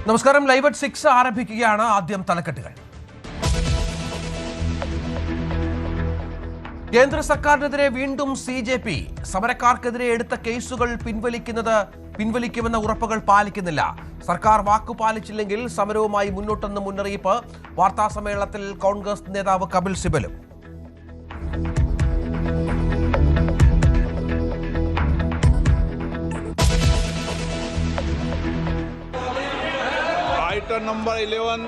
നമസ്കാരം. Live at 6 ആരംഭിക്കുകയാണ്. ആദ്യം തലക്കെട്ടുകൾ. കേന്ദ്ര സർക്കാരിനെതിരെ വീണ്ടും CJP. സമരക്കാർക്കെതിരെ എടുത്ത കേസുകൾ പിൻവലിക്കുമെന്ന ഉറപ്പുകൾ പാലിക്കുന്നില്ല. സർക്കാർ വാക്കുപാലിച്ചില്ലെങ്കിൽ സമരവുമായി മുന്നോട്ടെന്ന് മുന്നറിയിപ്പ്. വാർത്താ സമ്മേളനത്തിൽ കോൺഗ്രസ് നേതാവ് കപിൽ സിബലും. आइटम नंबर 11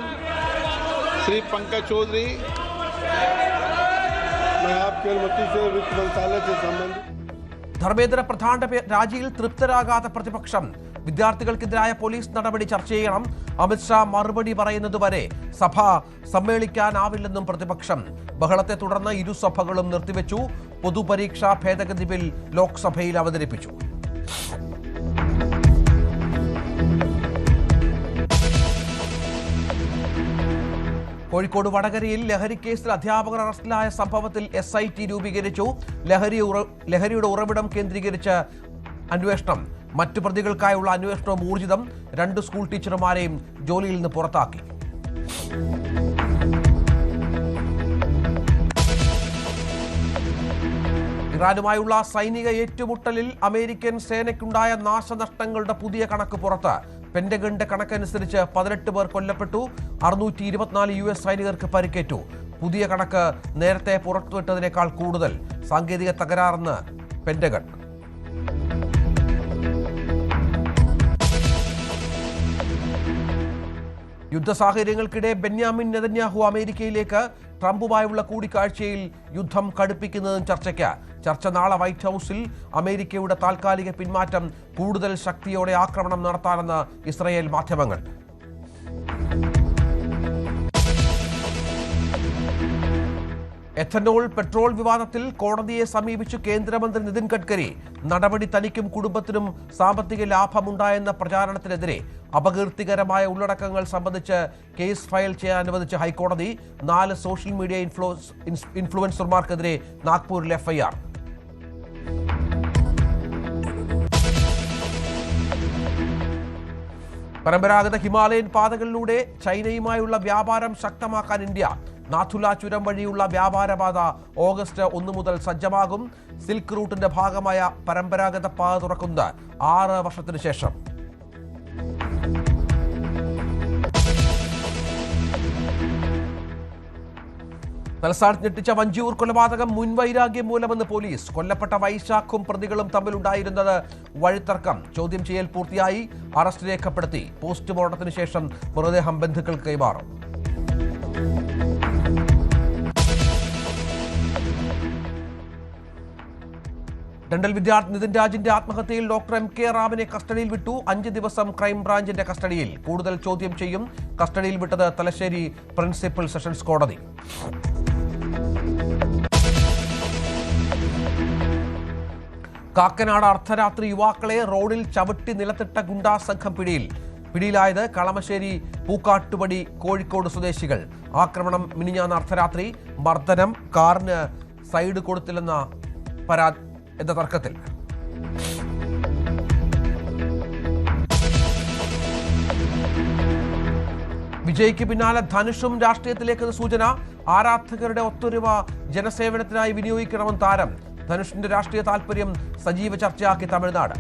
श्री पंकज चौधरी, मैं आपकी अनुमति से वित्त मंत्रालय से संबंधित. ധർമ്മേന്ദ്ര പ്രധാന്റെ രാജിയിൽ തൃപ്തരാകാത്ത പ്രതിപക്ഷം. വിദ്യാർത്ഥികൾക്കെതിരായ പോലീസ് നടപടി ചർച്ച ചെയ്യണം. അമിത്ഷാ മറുപടി പറയുന്നതുവരെ സഭ സമ്മേളിക്കാനാവില്ലെന്നും പ്രതിപക്ഷം. ബഹളത്തെ തുടർന്ന് ഇരുസഭകളും നിർത്തിവെച്ചു. പൊതുപരീക്ഷാ ഭേദഗതി ബിൽ ലോക്സഭയിൽ അവതരിപ്പിച്ചു. കോഴിക്കോട് വടകരയിൽ ലഹരിക്കേസിൽ അധ്യാപകർ അറസ്റ്റിലായ സംഭവത്തിൽ SIT രൂപീകരിച്ചു. ലഹരിയുടെ ഉറവിടം കേന്ദ്രീകരിച്ച് അന്വേഷണം. മറ്റു പ്രതികൾക്കായുള്ള അന്വേഷണവും ഊർജിതം. 2 സ്കൂൾ ടീച്ചർമാരെയും ജോലിയിൽ നിന്ന് പുറത്താക്കി. ഇറാനുമായുള്ള സൈനിക ഏറ്റുമുട്ടലിൽ അമേരിക്കൻ സേനയ്ക്കുണ്ടായ നാശനഷ്ടങ്ങളുടെ പുതിയ കണക്ക് പുറത്ത്. പെന്റഗണിന്റെ കണക്കനുസരിച്ച് 18 പേർ കൊല്ലപ്പെട്ടു. 624 US സൈനികർക്ക് പരിക്കേറ്റു. പുതിയ കണക്ക് നേരത്തെ പുറത്തുവിട്ടതിനേക്കാൾ കൂടുതൽ. സാങ്കേതിക തകരാറെന്ന് പെന്റഗൺ. യുദ്ധസാഹചര്യങ്ങൾക്കിടെ ബെന്യാമിൻ നെതന്യാഹു അമേരിക്കയിലേക്ക്. ട്രംപുമായുള്ള കൂടിക്കാഴ്ചയിൽ യുദ്ധം കടുപ്പിക്കുന്നതും ചർച്ചയ്ക്ക്. ചർച്ച നാളെ വൈറ്റ് ഹൗസിൽ. അമേരിക്കയുടെ താൽക്കാലിക പിന്മാറ്റം കൂടുതൽ ശക്തിയോടെ ആക്രമണം നടത്താനെന്ന് ഇസ്രായേൽ മാധ്യമങ്ങൾ. എഥനോൾ പെട്രോൾ വിവാദത്തിൽ കോടതിയെ സമീപിച്ചു കേന്ദ്രമന്ത്രി നിതിൻ ഗഡ്കരി. നടപടി തനിക്കും കുടുംബത്തിനും സാമ്പത്തിക ലാഭമുണ്ടായെന്ന പ്രചാരണത്തിനെതിരെ അപകീർത്തികരമായ ഉള്ളടക്കങ്ങൾ സംബന്ധിച്ച് കേസ് ഫയൽ ചെയ്യാൻ അനുവദിച്ച ഹൈക്കോടതി. 4 സോഷ്യൽ മീഡിയ ഇൻഫ്ലുവൻസർമാർക്കെതിരെ നാഗ്പൂരിൽ FIR. പരമ്പരാഗത ഹിമാലയൻ പാതകളിലൂടെ ചൈനയുമായുള്ള വ്യാപാരം ശക്തമാക്കാൻ ഇന്ത്യ. നാഥുല ചുരം വഴിയുള്ള വ്യാപാരപാത ഓഗസ്റ്റ് 1 മുതൽ സജ്ജമാകും. സിൽക്ക് റൂട്ടിന്റെ ഭാഗമായ പരമ്പരാഗത പാത തുറക്കുന്നത് 6 വർഷത്തിനു ശേഷം. തലസ്ഥാനത്ത് ഞെട്ടിച്ച വഞ്ചിയൂർ കൊലപാതകം മുൻവൈരാഗ്യം മൂലമെന്ന് പോലീസ്. കൊല്ലപ്പെട്ട വൈശാഖും പ്രതികളും തമ്മിലുണ്ടായിരുന്നത് വഴിത്തർക്കം. ചോദ്യം ചെയ്യൽ പൂർത്തിയായി. അറസ്റ്റ് രേഖപ്പെടുത്തി. പോസ്റ്റ്മോർട്ടത്തിന് ശേഷം മൃതദേഹം ബന്ധുക്കൾക്ക് കൈമാറും. ഡണ്ടൽ വിദ്യാർത്ഥി നിതിൻ രാജിന്റെ ആത്മഹത്യയിൽ ഡോക്ടർ MK റാമിനെ കസ്റ്റഡിയിൽ വിട്ടു. 5 ദിവസം ക്രൈംബ്രാഞ്ചിന്റെ കസ്റ്റഡിയിൽ. കൂടുതൽ ചോദ്യം ചെയ്യും. കസ്റ്റഡിയിൽ വിട്ടത് തലശ്ശേരി പ്രിൻസിപ്പൽ സെഷൻസ് കോടതി. കാക്കനാട് അർദ്ധരാത്രി യുവാക്കളെ റോഡിൽ ചവിട്ടി നിലത്തിട്ട ഗുണ്ടാ സംഘം പിടിയിലായത് കളമശ്ശേരി പൂക്കാട്ടുപടി കോഴിക്കോട് സ്വദേശികൾ. ആക്രമണം മിനിഞ്ഞാന്ന് അർദ്ധരാത്രി. മർദ്ദനം, കാറിന് സൈഡ് കൊടുത്തില്ലെന്ന എന്ന തർക്കത്തിൽ. വിജയ്ക്ക് പിന്നാലെ ധനുഷും രാഷ്ട്രീയത്തിലേക്കെന്ന സൂചന. ആരാധകരുടെ ഒത്തൊരുമ ജനസേവനത്തിനായി വിനിയോഗിക്കണമെന്ന് താരം. ധനുഷിന്റെ രാഷ്ട്രീയ താൽപര്യം സജീവ ചർച്ചയാക്കി തമിഴ്നാട്.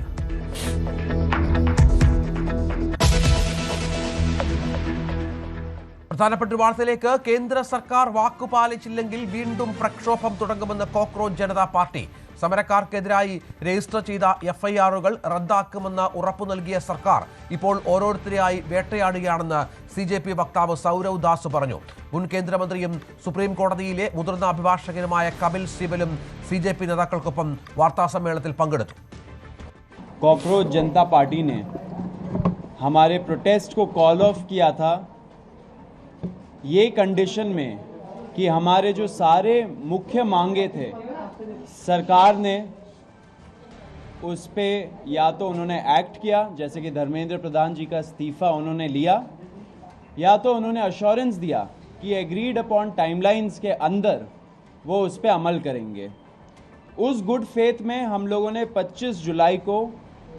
പ്രധാനപ്പെട്ട വാർത്തയിലേക്ക്. കേന്ദ്ര സർക്കാർ വാക്കുപാലിച്ചില്ലെങ്കിൽ വീണ്ടും പ്രക്ഷോഭം തുടങ്ങുമെന്ന് കോക്രോച്ച് ജനതാ പാർട്ടി. സമരക്കാർക്കെതിരായി രജിസ്റ്റർ ചെയ്ത FIRകൾ റദ്ദാക്കുമെന്ന് ഉറപ്പു നൽകിയ സർക്കാർ ഇപ്പോൾ ഓരോരുത്തരെയായി വേട്ടയാടുകയാണെന്ന് CJP വക്താവ് സൗരവ് ദാസ് പറഞ്ഞു. മുൻ കേന്ദ്രമന്ത്രിയും സുപ്രീം കോടതിയിലെ മുതിർന്ന അഭിഭാഷകനുമായ കപിൽ സിബലും CJP നേതാക്കൾക്കൊപ്പം വാർത്താസമ്മേളനത്തിൽ പങ്കെടുത്തു. कॉकरोच जनता पार्टी ने हमारे प्रोटेस्ट को कॉल ऑफ किया था ये कंडीशन में कि हमारे जो सारे मुख्य मांगे थे सरकार ने उस पे या तो उन्होंने एक्ट किया, जैसे कि धर्मेंद्र प्रधान जी का इस्तीफ़ा उन्होंने लिया, या तो उन्होंने अश्योरेंस दिया कि एग्रीड अपॉन टाइमलाइंस के अंदर वो उस पे अमल करेंगे. उस गुड फेथ में हम लोगों ने 25 जुलाई को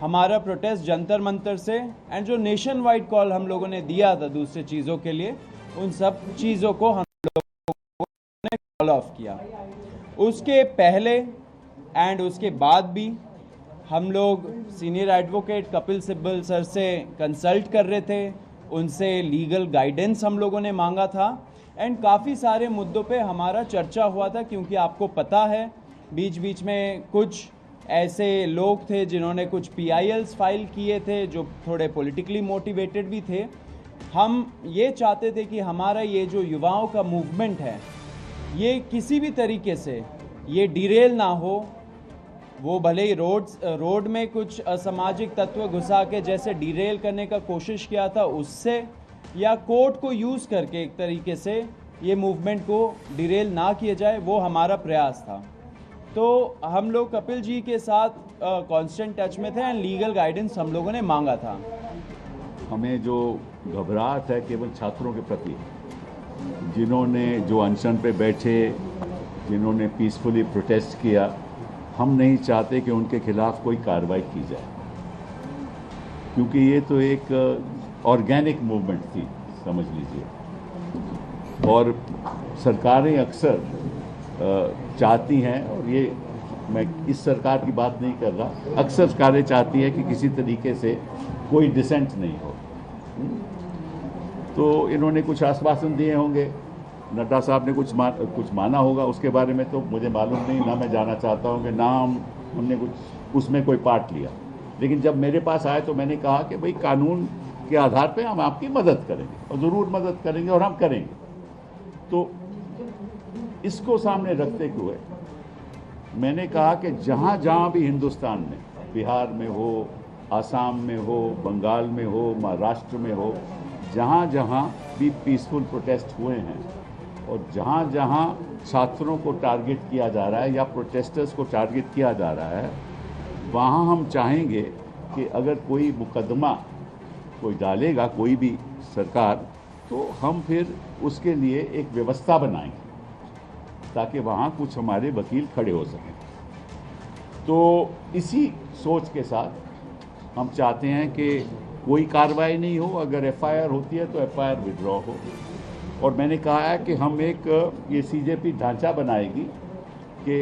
हमारा प्रोटेस्ट जंतर मंतर से एंड जो नेशन वाइड कॉल हम लोगों ने दिया था दूसरे चीज़ों के लिए, उन सब चीज़ों को हम लोगों ने कॉल ऑफ किया। उसके पहले एंड उसके बाद भी हम लोग senior advocate Kapil Sibal sir से कंसल्ट कर रहे थे, उनसे लीगल गाइडेंस हम लोगों ने मांगा था एंड काफ़ी सारे मुद्दों पे हमारा चर्चा हुआ था, क्योंकि आपको पता है बीच बीच में कुछ ऐसे लोग थे जिन्होंने कुछ PILs फाइल किए थे जो थोड़े पॉलिटिकली मोटिवेटेड भी थे। हम ये चाहते थे कि हमारा ये जो युवाओं का मूवमेंट है ये किसी भी तरीके से ये डिरेल ना हो। वो भले ही रोड में कुछ असामाजिक तत्व घुसा के जैसे डिरेल करने का कोशिश किया था उससे, या कोर्ट को यूज़ करके एक तरीके से ये मूवमेंट को डिरेल ना किया जाए, वो हमारा प्रयास था। तो हम लोग कपिल जी के साथ कांस्टेंट टच में थे एंड लीगल गाइडेंस हम लोगों ने मांगा था। हमें जो घबराहट है केवल छात्रों के प्रति, जिन्होंने जो अनशन पे बैठे, जिन्होंने पीसफुली प्रोटेस्ट किया, हम नहीं चाहते कि उनके खिलाफ कोई कार्रवाई की जाए, क्योंकि ये तो एक ऑर्गेनिक मूवमेंट थी समझ लीजिए। और सरकारें अक्सर चाहती हैं, और ये मैं इस सरकार की बात नहीं कर रहा, अक्सर सरकारें चाहती हैं कि किसी तरीके से कोई डिसेंट नहीं हो। तो इन्होंने कुछ आश्वासन दिए होंगे, नड्डा साहब ने कुछ माना होगा, उसके बारे में तो मुझे मालूम नहीं, ना मैं जाना चाहता हूँ कि ना हमने कुछ उसमें कोई पार्ट लिया। लेकिन जब मेरे पास आए तो मैंने कहा कि भाई कानून के आधार पे हम आपकी मदद करेंगे, और ज़रूर मदद करेंगे और हम करेंगे। तो इसको सामने रखते हुए मैंने कहा कि जहाँ जहाँ भी हिंदुस्तान में, बिहार में हो, आसाम में हो, बंगाल में हो, महाराष्ट्र में हो, जहाँ जहाँ भी पीसफुल प्रोटेस्ट हुए हैं और जहाँ जहाँ छात्रों को टारगेट किया जा रहा है या प्रोटेस्टर्स को टारगेट किया जा रहा है, वहाँ हम चाहेंगे कि अगर कोई मुकदमा कोई डालेगा कोई भी सरकार, तो हम फिर उसके लिए एक व्यवस्था बनाएंगे ताकि वहाँ कुछ हमारे वकील खड़े हो सकें। तो इसी सोच के साथ हम चाहते हैं कि कोई कार्रवाई नहीं हो, अगर FIR होती है तो FIR विड्रॉ हो। और मैंने कहा है कि हम एक ये CJP ढांचा बनाएगी कि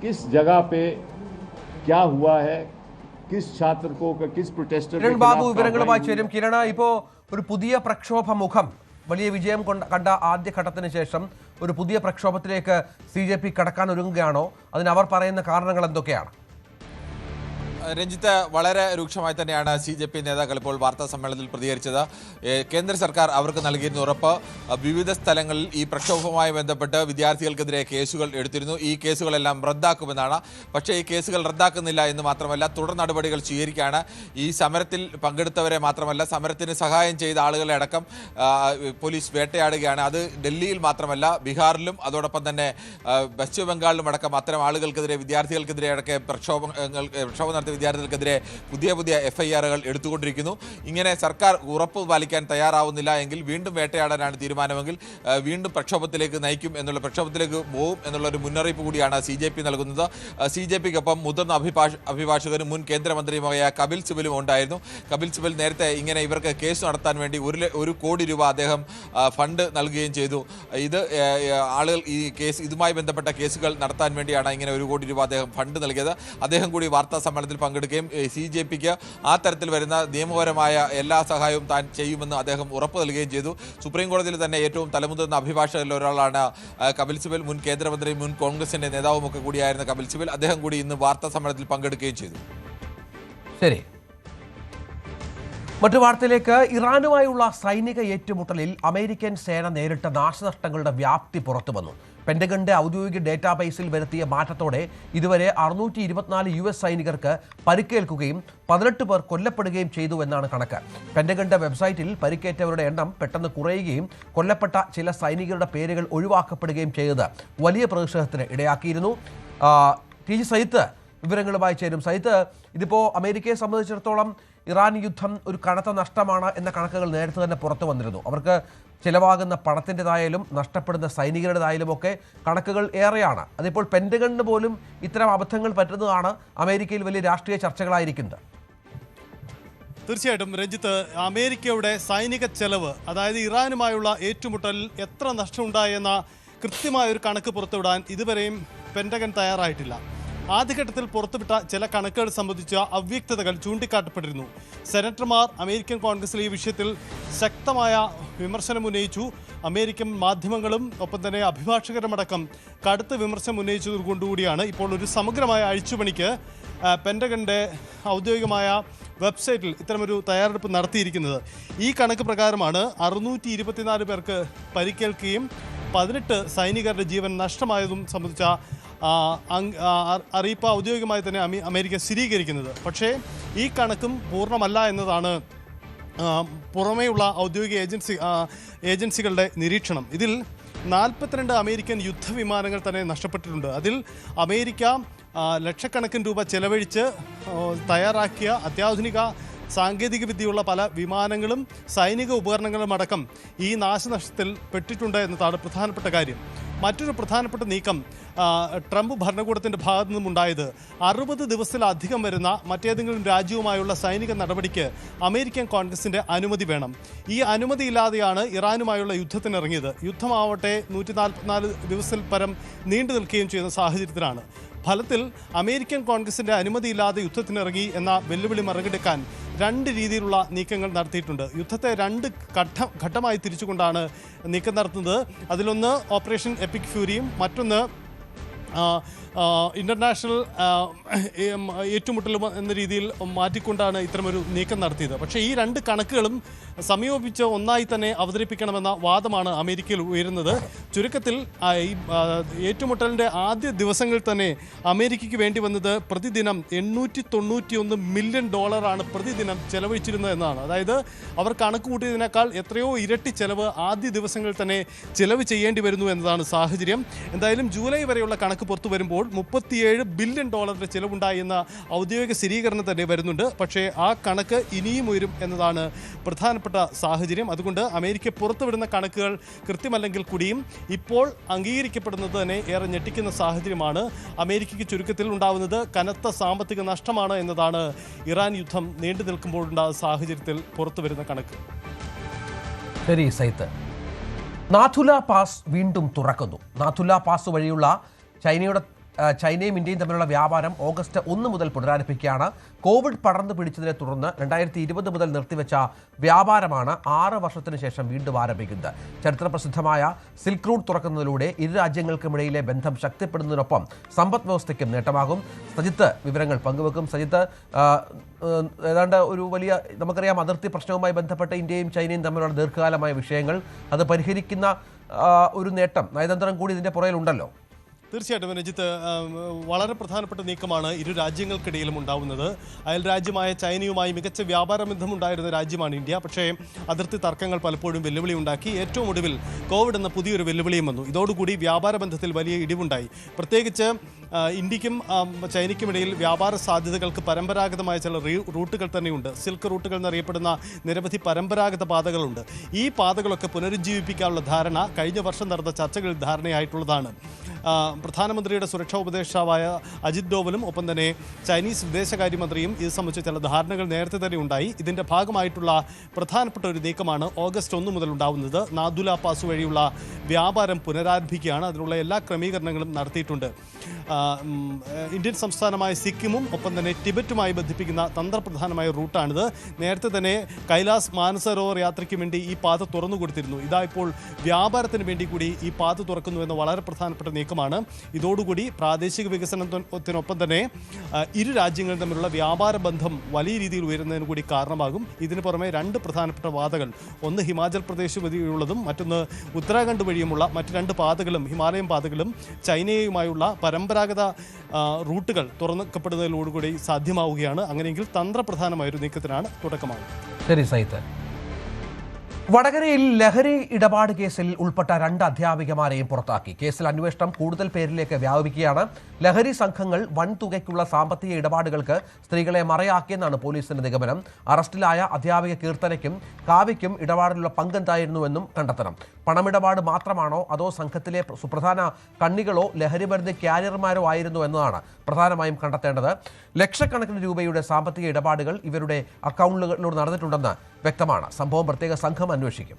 किस जगह पे क्या हुआ है, किस छात्र को, किस प्रोटेस्टर കിരൺ ബാബു വിവരങ്ങളുമായി ചേരും. കിരൺ, ഇപ്പോൾ ഒരു പുതിയ പ്രക്ഷോഭ മുഖം വലിയ വിജയം കണ്ട ആദ്യഘട്ടത്തിന് ശേഷം ഒരു പുതിയ പ്രക്ഷോഭത്തിലേക്ക് CJP കടക്കാൻ ഒരുങ്ങുകയാണോ? അതിന് അവർ പറയുന്ന കാരണങ്ങൾ എന്തൊക്കെയാണ്? രഞ്ജിത്ത്, വളരെ രൂക്ഷമായി തന്നെയാണ് CJP നേതാക്കൾ ഇപ്പോൾ വാർത്താ സമ്മേളനത്തിൽ പ്രതികരിച്ചത്. കേന്ദ്ര സർക്കാർ അവർക്ക് നൽകിയിരുന്ന ഉറപ്പ്, വിവിധ സ്ഥലങ്ങളിൽ ഈ പ്രക്ഷോഭവുമായി ബന്ധപ്പെട്ട് വിദ്യാർത്ഥികൾക്കെതിരെ കേസുകൾ എടുത്തിരുന്നു, ഈ കേസുകളെല്ലാം റദ്ദാക്കുമെന്നാണ്. പക്ഷേ ഈ കേസുകൾ റദ്ദാക്കുന്നില്ല എന്ന് മാത്രമല്ല, തുടർ നടപടികൾ സ്വീകരിക്കുകയാണ്. ഈ സമരത്തിൽ പങ്കെടുത്തവരെ മാത്രമല്ല, സമരത്തിന് സഹായം ചെയ്ത ആളുകളെ അടക്കം പോലീസ് വേട്ടയാടുകയാണ്. അത് ഡൽഹിയിൽ മാത്രമല്ല, ബീഹാറിലും അതോടൊപ്പം തന്നെ പശ്ചിമ ബംഗാളിലും അടക്കം അത്തരം ആളുകൾക്കെതിരെ, വിദ്യാർത്ഥികൾക്കെതിരെ അടക്കം പ്രക്ഷോഭം നടത്തിയ വിദ്യാർത്ഥികൾക്കെതിരെ പുതിയ FIRകൾ എടുത്തുകൊണ്ടിരിക്കുന്നു. ഇങ്ങനെ സർക്കാർ ഉറപ്പ് പാലിക്കാൻ തയ്യാറാവുന്നില്ല എങ്കിൽ വീണ്ടും വേട്ടയാടാനാണ് തീരുമാനമെങ്കിൽ വീണ്ടും പ്രക്ഷോഭത്തിലേക്ക് നയിക്കും പ്രക്ഷോഭത്തിലേക്ക് പോകും എന്നുള്ളൊരു മുന്നറിയിപ്പ് കൂടിയാണ് CJP നൽകുന്നത്. CJPക്കൊപ്പം മുതിർന്ന അഭിഭാഷകരും മുൻ കേന്ദ്രമന്ത്രിയുമായ കപിൽ സിബലും ഉണ്ടായിരുന്നു. കപിൽ സിബൽ നേരത്തെ ഇങ്ങനെ ഇവർക്ക് കേസ് നടത്താൻ വേണ്ടി 1 കോടി രൂപ അദ്ദേഹം ഫണ്ട് നൽകുകയും ചെയ്തു. ഇത് ആളുകൾ ഈ കേസ്, ഇതുമായി ബന്ധപ്പെട്ട കേസുകൾ നടത്താൻ വേണ്ടിയാണ് ഇങ്ങനെ 1 കോടി രൂപ അദ്ദേഹം ഫണ്ട് നൽകിയത്. അദ്ദേഹം കൂടി വാർത്താ സമ്മേളനത്തിൽ പങ്കെടുക്കുകയും CJPക്ക് ആ തരത്തിൽ വരുന്ന നിയമപരമായ എല്ലാ സഹായവും താൻ ചെയ്യുമെന്ന് അദ്ദേഹം ഉറപ്പ് നൽകുകയും ചെയ്തു. സുപ്രീം കോടതിയിൽ തന്നെ ഏറ്റവും തലമുതിർന്ന അഭിഭാഷകരിൽ ഒരാളാണ് കപിൽ സിബൽ. മുൻ കേന്ദ്രമന്ത്രി, മുൻ കോൺഗ്രസിന്റെ നേതാവുമൊക്കെ കൂടിയായിരുന്ന കപിൽ സിബൽ. അദ്ദേഹം കൂടി ഇന്ന് വാർത്താ സമ്മേളനത്തിൽ പങ്കെടുക്കുകയും ചെയ്തു. ശരി, മറ്റു വാർത്തയിലേക്ക്. ഇറാനുമായുള്ള സൈനിക ഏറ്റുമുട്ടലിൽ അമേരിക്കൻ സേന നേരിട്ട നാശനഷ്ടങ്ങളുടെ വ്യാപ്തി പുറത്തുവന്നു. പെന്റഗണിന്റെ ഔദ്യോഗിക ഡേറ്റാബേസിൽ വരുത്തിയ മാറ്റത്തോടെ ഇതുവരെ 624 US സൈനികർക്ക് പരിക്കേൽക്കുകയും 18 പേർ കൊല്ലപ്പെടുകയും ചെയ്തു എന്നാണ് കണക്ക്. പെന്റഗണിന്റെ വെബ്സൈറ്റിൽ പരിക്കേറ്റവരുടെ എണ്ണം പെട്ടെന്ന് കുറയുകയും കൊല്ലപ്പെട്ട ചില സൈനികരുടെ പേരുകൾ ഒഴിവാക്കപ്പെടുകയും ചെയ്തത് വലിയ പ്രതിഷേധത്തിന് ഇടയാക്കിയിരുന്നു. TG സൈത്ത് വിവരങ്ങളുമായി ചേരും. സൈത്ത്, ഇതിപ്പോൾ അമേരിക്കയെ സംബന്ധിച്ചിടത്തോളം ഇറാൻ യുദ്ധം ഒരു കനത്ത നഷ്ടമാണ് എന്ന കണക്കുകൾ നേരത്തെ തന്നെ പുറത്തു വന്നിരുന്നു. അവർക്ക് ചിലവാകുന്ന പണത്തിൻ്റെതായാലും നഷ്ടപ്പെടുന്ന സൈനികരുടേതായാലും ഒക്കെ കണക്കുകൾ ഏറെയാണ്. അതിപ്പോൾ പെന്റഗണിന് പോലും ഇത്തരം അബദ്ധങ്ങൾ പറ്റുന്നതാണ് അമേരിക്കയിൽ വലിയ രാഷ്ട്രീയ ചർച്ചകളായിരിക്കുന്നത്. തീർച്ചയായിട്ടും രഞ്ജിത്ത്, അമേരിക്കയുടെ സൈനിക ചെലവ്, അതായത് ഇറാനുമായുള്ള ഏറ്റുമുട്ടലിൽ എത്ര നഷ്ടമുണ്ടായെന്ന കൃത്യമായ ഒരു കണക്ക് പുറത്തുവിടാൻ ഇതുവരെയും പെൻറ്റഗൺ തയ്യാറായിട്ടില്ല. ആദ്യഘട്ടത്തിൽ പുറത്തുവിട്ട ചില കണക്കുകൾ സംബന്ധിച്ച അവ്യക്തതകൾ ചൂണ്ടിക്കാട്ടപ്പെട്ടിരുന്നു. സെനറ്റർമാർ അമേരിക്കൻ കോൺഗ്രസിൽ ഈ വിഷയത്തിൽ ശക്തമായ വിമർശനം ഉന്നയിച്ചു. അമേരിക്കൻ മാധ്യമങ്ങളും ഒപ്പം തന്നെ അഭിഭാഷകരുമടക്കം കടുത്ത വിമർശനം ഉന്നയിച്ചതുകൊണ്ടുകൂടിയാണ് ഇപ്പോൾ ഒരു സമഗ്രമായ അഴിച്ചുപണിക്ക് പെൻറ്റഗണിൻ്റെ ഔദ്യോഗികമായ വെബ്സൈറ്റിൽ ഇത്തരമൊരു തയ്യാറെടുപ്പ് നടത്തിയിരിക്കുന്നത്. ഈ കണക്ക് പ്രകാരമാണ് 624 പേർക്ക് പരിക്കേൽക്കുകയും 18 സൈനികരുടെ ജീവൻ നഷ്ടമായതും സംബന്ധിച്ച അറിയിപ്പ് ഔദ്യോഗികമായി തന്നെ അമേരിക്ക സ്ഥിരീകരിക്കുന്നത്. പക്ഷേ ഈ കണക്കും പൂർണ്ണമല്ല എന്നതാണ് പുറമേയുള്ള ഔദ്യോഗിക ഏജൻസികളുടെ നിരീക്ഷണം. ഇതിൽ 42 അമേരിക്കൻ യുദ്ധവിമാനങ്ങൾ തന്നെ നഷ്ടപ്പെട്ടിട്ടുണ്ട്. അതിൽ അമേരിക്ക ലക്ഷക്കണക്കിന് രൂപ ചെലവഴിച്ച് തയ്യാറാക്കിയ അത്യാധുനിക സാങ്കേതിക വിദ്യയുള്ള പല വിമാനങ്ങളും സൈനിക ഉപകരണങ്ങളും അടക്കം ഈ നാശനഷ്ടത്തിൽ പെട്ടിട്ടുണ്ട് എന്നതാണ് പ്രധാനപ്പെട്ട കാര്യം. മറ്റൊരു പ്രധാനപ്പെട്ട നീക്കം ട്രംപ് ഭരണകൂടത്തിൻ്റെ ഭാഗത്തു നിന്നുമുണ്ടായത് 60 ദിവസത്തിലധികം വരുന്ന മറ്റേതെങ്കിലും രാജ്യവുമായുള്ള സൈനിക നടപടിക്ക് അമേരിക്കൻ കോൺഗ്രസിൻ്റെ അനുമതി വേണം. ഈ അനുമതിയില്ലാതെയാണ് ഇറാനുമായുള്ള യുദ്ധത്തിനിറങ്ങിയത്. യുദ്ധമാവട്ടെ 144 ദിവസത്തിൽ പരം നീണ്ടു നിൽക്കുകയും ചെയ്യുന്ന സാഹചര്യത്തിലാണ്. ഫലത്തിൽ അമേരിക്കൻ കോൺഗ്രസിൻ്റെ അനുമതിയില്ലാതെ യുദ്ധത്തിനിറങ്ങി എന്ന വെല്ലുവിളി മറികടക്കാൻ 2 രീതിയിലുള്ള നീക്കങ്ങൾ നടത്തിയിട്ടുണ്ട്. യുദ്ധത്തെ 2 ഘട്ടമായി തിരിച്ചുകൊണ്ടാണ് നീക്കം നടത്തുന്നത്. അതിലൊന്ന് ഓപ്പറേഷൻ എപ്പിക് ഫ്യൂരിയും മറ്റൊന്ന് ഇൻ്റർനാഷണൽ ഏറ്റുമുട്ടലും എന്ന രീതിയിൽ മാറ്റിക്കൊണ്ടാണ് ഇത്തരമൊരു നീക്കം നടത്തിയത്. പക്ഷേ ഈ 2 കണക്കുകളും സംയോജിപ്പിച്ച് ഒന്നായി തന്നെ അവതരിപ്പിക്കണമെന്ന വാദമാണ് അമേരിക്കയിൽ ഉയരുന്നത്. ചുരുക്കത്തിൽ ഈ ഏറ്റുമുട്ടലിൻ്റെ ആദ്യ ദിവസങ്ങളിൽ തന്നെ അമേരിക്കയ്ക്ക് വേണ്ടി വന്നത് പ്രതിദിനം $891 മില്യൺ പ്രതിദിനം ചെലവഴിച്ചിരുന്നത് എന്നാണ്. അതായത് അവർ കണക്ക് കൂട്ടിയതിനേക്കാൾ എത്രയോ ഇരട്ടി ചെലവ് ആദ്യ ദിവസങ്ങളിൽ തന്നെ ചെലവ് ചെയ്യേണ്ടി വരുന്നു എന്നതാണ് സാഹചര്യം. എന്തായാലും ജൂലൈ വരെയുള്ള കണക്ക് പുറത്തു വരുമ്പോൾ $37 ബില്യൺ ചിലവുണ്ടായി എന്ന ഔദ്യോഗിക സ്ഥിരീകരണം തന്നെ വരുന്നുണ്ട്. പക്ഷേ ആ കണക്ക് ഇനിയും ഉയരും എന്നതാണ് പ്രധാനപ്പെട്ട സാഹചര്യം. അതുകൊണ്ട് അമേരിക്ക പുറത്തുവിടുന്ന കണക്കുകൾ കൃത്യമല്ലെങ്കിൽ കൂടിയും ഇപ്പോൾ അംഗീകരിക്കപ്പെടുന്നത് തന്നെ ഏറെ ഞെട്ടിക്കുന്ന സാഹചര്യമാണ്. അമേരിക്കയ്ക്ക് ചുരുക്കത്തിൽ ഉണ്ടാവുന്നത് കനത്ത സാമ്പത്തിക നഷ്ടമാണ് എന്നതാണ് ഇറാൻ യുദ്ധം നീണ്ടു നിൽക്കുമ്പോഴുണ്ടാകുന്ന സാഹചര്യത്തിൽ പുറത്തുവരുന്ന കണക്ക്. ശരി സൈത്ത്, നാഥുല പാസ് വീണ്ടും തുറക്കുന്നു. നാഥുല പാസ് വഴിയുള്ള ചൈനയും ഇന്ത്യയും തമ്മിലുള്ള വ്യാപാരം ഓഗസ്റ്റ് 1 മുതൽ പുനരാരംഭിക്കുകയാണ്. കോവിഡ് പടർന്നു പിടിച്ചതിനെ തുടർന്ന് 2020 മുതൽ നിർത്തിവെച്ച വ്യാപാരമാണ് 6 വർഷത്തിന് ശേഷം വീണ്ടും ആരംഭിക്കുന്നത്. ചരിത്രപ്രസിദ്ധമായ സിൽക്ക് റൂട്ട് തുറക്കുന്നതിലൂടെ ഇരു രാജ്യങ്ങൾക്കുമിടയിലെ ബന്ധം ശക്തിപ്പെടുന്നതിനൊപ്പം സമ്പദ് വ്യവസ്ഥയ്ക്കും നേട്ടമാകും. സജിത്ത് വിവരങ്ങൾ പങ്കുവെക്കും. സജിത്ത്, ഏതാണ്ട് ഒരു വലിയ, നമുക്കറിയാം, അതിർത്തി പ്രശ്നവുമായി ബന്ധപ്പെട്ട് ഇന്ത്യയും ചൈനയും തമ്മിലുള്ള ദീർഘകാലമായ വിഷയങ്ങൾ, അത് പരിഹരിക്കുന്ന ഒരു നേട്ടം, നയതന്ത്രം കൂടി ഇതിൻ്റെ പുറകിലുണ്ടല്ലോ. തീർച്ചയായിട്ടും രഞ്ജിത്ത്, വളരെ പ്രധാനപ്പെട്ട നീക്കമാണ് ഇരു രാജ്യങ്ങൾക്കിടയിലും ഉണ്ടാവുന്നത്. അയൽ രാജ്യമായ ചൈനയുമായി മികച്ച വ്യാപാര ബന്ധമുണ്ടായിരുന്ന രാജ്യമാണ് ഇന്ത്യ. പക്ഷേ അതിർത്തി തർക്കങ്ങൾ പലപ്പോഴും വെല്ലുവിളി ഉണ്ടാക്കി. ഏറ്റവും ഒടുവിൽ കോവിഡ് എന്ന പുതിയൊരു വെല്ലുവിളിയും വന്നു. ഇതോടുകൂടി വ്യാപാര ബന്ധത്തിൽ വലിയ ഇടിവുണ്ടായി. പ്രത്യേകിച്ച് ഇന്ത്യക്കും ചൈനയ്ക്കുമിടയിൽ വ്യാപാര സാധ്യതകൾക്ക് പരമ്പരാഗതമായ ചില റൂട്ടുകൾ തന്നെയുണ്ട്. സിൽക്ക് റൂട്ടുകൾ എന്നറിയപ്പെടുന്ന നിരവധി പരമ്പരാഗത പാതകളുണ്ട്. ഈ പാതകളൊക്കെ പുനരുജ്ജീവിപ്പിക്കാനുള്ള ധാരണ കഴിഞ്ഞ വർഷം നടന്ന ചർച്ചകളിൽ ധാരണയായിട്ടുള്ളതാണ്. പ്രധാനമന്ത്രിയുടെ സുരക്ഷാ ഉപദേഷ്ടാവായ അജിത് ഡോവലും ഒപ്പം തന്നെ ചൈനീസ് വിദേശകാര്യമന്ത്രിയും ഇത് സംബന്ധിച്ച ചില ധാരണകൾ നേരത്തെ തന്നെ ഉണ്ടായി. ഇതിൻ്റെ ഭാഗമായിട്ടുള്ള പ്രധാനപ്പെട്ട ഒരു നീക്കമാണ് ഓഗസ്റ്റ് 1 മുതൽ ഉണ്ടാവുന്നത്. നാഥുല പാസ് വഴിയുള്ള വ്യാപാരം പുനരാരംഭിക്കുകയാണ്. അതിനുള്ള എല്ലാ ക്രമീകരണങ്ങളും നടത്തിയിട്ടുണ്ട്. ഇന്ത്യൻ സംസ്ഥാനമായ സിക്കിമും ഒപ്പം തന്നെ ടിബറ്റുമായി ബന്ധിപ്പിക്കുന്ന തന്ത്രപ്രധാനമായ റൂട്ടാണിത്. നേരത്തെ തന്നെ കൈലാസ് മാനസരോവർ യാത്രയ്ക്ക് വേണ്ടി ഈ പാത തുറന്നു കൊടുത്തിരുന്നു. ഇതാ ഇപ്പോൾ വ്യാപാരത്തിന് വേണ്ടി കൂടി ഈ പാത തുറക്കുന്നു എന്ന വളരെ പ്രധാനപ്പെട്ട നീക്കമാണ്. ഇതോടുകൂടി പ്രാദേശിക വികസനത്തിനൊപ്പം തന്നെ ഇരു രാജ്യങ്ങളും തമ്മിലുള്ള വ്യാപാര ബന്ധം വലിയ രീതിയിൽ ഉയരുന്നതിന് കൂടി കാരണമാകും. ഇതിന് പുറമെ 2 പ്രധാനപ്പെട്ട പാതകൾ, ഒന്ന് ഹിമാചൽ പ്രദേശ് വഴിയുള്ളതും മറ്റൊന്ന് ഉത്തരാഖണ്ഡ് വഴിയുമുള്ള മറ്റ് 2 പാതകളും ഹിമാലയൻ പാതകളും ചൈനയുമായുള്ള പരമ്പരാഗത റൂട്ടുകൾ തുറക്കപ്പെടുന്നതിലൂടെ സാധ്യമാവുകയാണ്. അങ്ങനെയെങ്കിൽ തന്ത്രപ്രധാനമായൊരു നീക്കത്തിനാണ് തുടക്കമാകുന്നത്. ശരി സൈത്ത്. വടകരയിൽ ലഹരി ഇടപാട് കേസിൽ ഉൾപ്പെട്ട 2 അധ്യാപികമാരെയും പുറത്താക്കി. കേസിൽ അന്വേഷണം കൂടുതൽ പേരിലേക്ക് വ്യാപിക്കുകയാണ്. ലഹരി സംഘങ്ങൾ വൻതുകയ്ക്കുള്ള സാമ്പത്തിക ഇടപാടുകൾക്ക് സ്ത്രീകളെ മറയാക്കിയെന്നാണ് പോലീസിന്റെ നിഗമനം. അറസ്റ്റിലായ അധ്യാപിക കീർത്തനയ്ക്കും കാവ്യയ്ക്കും ഇടപാടിലുള്ള പങ്കെന്തായിരുന്നുവെന്നും കണ്ടെത്തണം. പണമിടപാട് മാത്രമാണോ അതോ സംഘത്തിലെ സുപ്രധാന കണ്ണികളോ ലഹരിമരുന്ന് ക്യാരിയർമാരോ ആയിരുന്നു എന്നതാണ് പ്രധാനമായും കണ്ടെത്തേണ്ടത്. ലക്ഷക്കണക്കിന് രൂപയുടെ സാമ്പത്തിക ഇടപാടുകൾ ഇവരുടെ അക്കൗണ്ടുകളിലൂടെ നടന്നിട്ടുണ്ടെന്ന് വ്യക്തമാണ്. സംഭവം പ്രത്യേക സംഘം അന്വേഷിക്കും.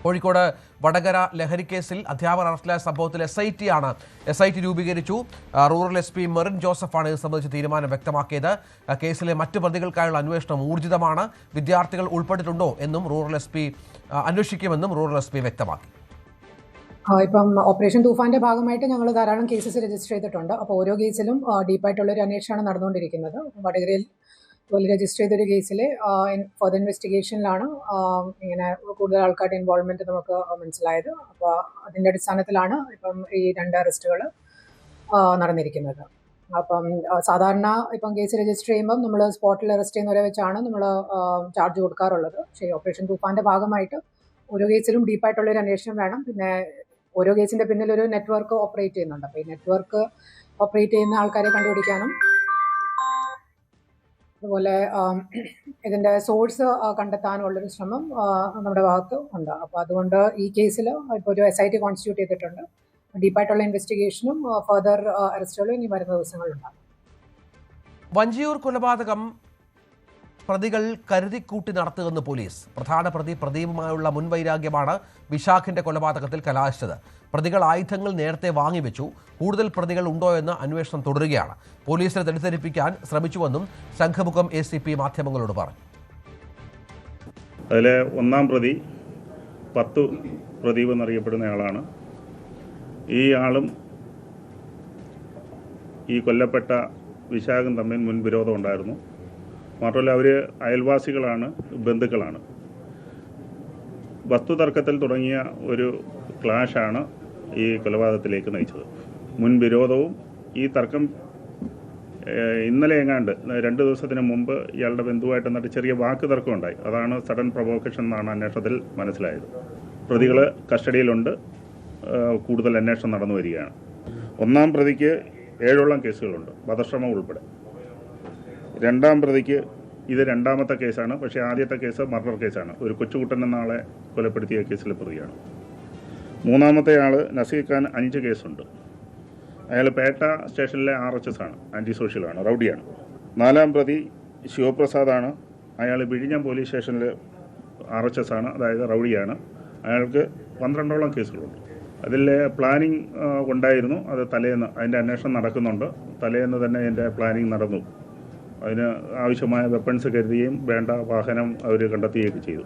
കോഴിക്കോട് വടകര ലഹരി കേസിൽ അധ്യാപകർ അറസ്റ്റിലായ സംഭവത്തിൽ SIT രൂപീകരിച്ചു. റൂറൽ SP മെറിൻ ജോസഫാണ് ഇത് സംബന്ധിച്ച് തീരുമാനം വ്യക്തമാക്കിയത്. കേസിലെ മറ്റു പ്രതികൾക്കായുള്ള അന്വേഷണം ഊർജിതമാണ്. വിദ്യാർത്ഥികൾ ഉൾപ്പെട്ടിട്ടുണ്ടോ എന്നും റൂറൽ SP അന്വേഷിക്കുമെന്നും റൂറൽ SP വ്യക്തമാക്കി. ഇപ്പം ഓപ്പറേഷൻ തൂഫാന്റെ ഭാഗമായിട്ട് ഞങ്ങൾ ധാരാളം കേസസ് രജിസ്റ്റർ ചെയ്തിട്ടുണ്ട്. അപ്പോൾ ഓരോ കേസിലും ഡീപ്പായിട്ടുള്ളൊരു അന്വേഷണമാണ് നടന്നുകൊണ്ടിരിക്കുന്നത്. വടകരയിൽ രജിസ്റ്റർ ചെയ്തൊരു കേസിൽ ഫർദർ ഇൻവെസ്റ്റിഗേഷനിലാണ് ഇങ്ങനെ കൂടുതൽ ആൾക്കാരുടെ ഇൻവോൾവ്മെൻറ്റ് നമുക്ക് മനസ്സിലായത്. അപ്പോൾ അതിൻ്റെ അടിസ്ഥാനത്തിലാണ് ഇപ്പം ഈ 2 അറസ്റ്റുകൾ നടന്നിരിക്കുന്നത്. അപ്പം സാധാരണ ഇപ്പം കേസ് രജിസ്റ്റർ ചെയ്യുമ്പം നമ്മൾ സ്പോട്ടിൽ അറസ്റ്റ് ചെയ്യുന്നവരെ വെച്ചാണ് നമ്മൾ ചാർജ് കൊടുക്കാറുള്ളത്. പക്ഷേ ഓപ്പറേഷൻ തൂഫാന്റെ ഭാഗമായിട്ട് ഓരോ കേസിലും ഡീപ്പായിട്ടുള്ളൊരു അന്വേഷണം വേണം. പിന്നെ ഓരോ കേസിൻ്റെ പിന്നിലൊരു നെറ്റ്വർക്ക് ഓപ്പറേറ്റ് ചെയ്യുന്നുണ്ട്. അപ്പോൾ ഈ നെറ്റ്വർക്ക് ഓപ്പറേറ്റ് ചെയ്യുന്ന ആൾക്കാരെ കണ്ടുപിടിക്കാനും അതുപോലെ ഇതിൻ്റെ സോഴ്സ് കണ്ടെത്താനുള്ളൊരു ശ്രമം നമ്മുടെ ഭാഗത്ത് ഉണ്ട്. അപ്പോൾ അതുകൊണ്ട് ഈ കേസിൽ ഇപ്പോൾ ഒരു SIT കോൺസ്റ്റിറ്റ്യൂട്ട് ചെയ്തിട്ടുണ്ട്. ഡീപ്പായിട്ടുള്ള ഇൻവെസ്റ്റിഗേഷനും ഫർദർ അറസ്റ്റുകളും ഇനി വരുന്ന ദിവസങ്ങളുണ്ടാകും. വഞ്ചിയൂർ കൊലപാതകം പ്രതികൾ കരുതിക്കൂട്ടി നടത്തുമെന്ന് പോലീസ്. പ്രധാന പ്രതി പ്രദീപുമായുള്ള മുൻവൈരാഗ്യമാണ് വിശാഖിന്റെ കൊലപാതകത്തിൽ കലാശിച്ചത്. പ്രതികൾ ആയുധങ്ങൾ നേരത്തെ വാങ്ങിവെച്ചു. കൂടുതൽ പ്രതികൾ ഉണ്ടോ എന്ന് അന്വേഷണം തുടരുകയാണ്. പോലീസിനെ തെറ്റിദ്ധരിപ്പിക്കാൻ ശ്രമിച്ചുവെന്നും ശംഖുമുഖം ACP മാധ്യമങ്ങളോട് പറഞ്ഞു. അതിലെ 1-ാം പ്രതി 10 പ്രദീപ് എന്നറിയപ്പെടുന്നയാളാണ്. ഈ ആളും ഈ കൊല്ലപ്പെട്ട വിശാഖും തമ്മിൽ മുൻവിരോധം ഉണ്ടായിരുന്നു. മാത്രമല്ല അവർ അയൽവാസികളാണ്, ബന്ധുക്കളാണ്. വസ്തുതർക്കത്തിൽ തുടങ്ങിയ ഒരു ക്ലാഷാണ് ഈ കൊലപാതകത്തിലേക്ക് നയിച്ചത്. മുൻവിരോധവും ഈ തർക്കം ഇന്നലെ എങ്ങാണ്ട് 2 ദിവസത്തിന് മുമ്പ് ഇയാളുടെ ബന്ധുവായിട്ട് എന്നിട്ട് ചെറിയ വാക്ക് തർക്കം ഉണ്ടായി. അതാണ് സഡൻ പ്രൊവോക്കേഷൻ എന്നാണ് അന്വേഷണത്തിൽ മനസ്സിലായത്. പ്രതികൾ കസ്റ്റഡിയിലുണ്ട്. കൂടുതൽ അന്വേഷണം നടന്നു വരികയാണ്. 1-ാം പ്രതിക്ക് 7ഓളം കേസുകളുണ്ട്, വധശ്രമം ഉൾപ്പെടെ. 2-ാം പ്രതിക്ക് ഇത് 2ാമത്തെ കേസാണ്. പക്ഷേ ആദ്യത്തെ കേസ് മർഡർ കേസാണ്. ഒരു കൊച്ചുകുട്ടൻ എന്ന ആളെ കൊലപ്പെടുത്തിയ കേസിലെ പ്രതിയാണ്. 3ാമത്തെ ആൾ നസീർ ഖാൻ 5 കേസുണ്ട്. അയാൾ പേട്ട സ്റ്റേഷനിലെ RHS ആണ്, ആൻറ്റി സോഷ്യലാണ്, റൗഡിയാണ്. 4ാം പ്രതി ശിവപ്രസാദാണ്. അയാൾ വിഴിഞ്ഞം പോലീസ് സ്റ്റേഷനിൽ RHS ആണ്, അതായത് റൗഡിയാണ്. അയാൾക്ക് 12ഓളം കേസുകളുണ്ട്. അതിൽ പ്ലാനിങ് ഉണ്ടായിരുന്നു. അത് തലേന്ന് അതിൻ്റെ അന്വേഷണം നടക്കുന്നുണ്ട്. തലേന്ന് തന്നെ അതിൻ്റെ പ്ലാനിങ് നടന്നു. അതിന് ആവശ്യമായ വെപ്പൺസ് കരുതുകയും വേണ്ട വാഹനം അവർ കണ്ടെത്തുകയൊക്കെ ചെയ്തു.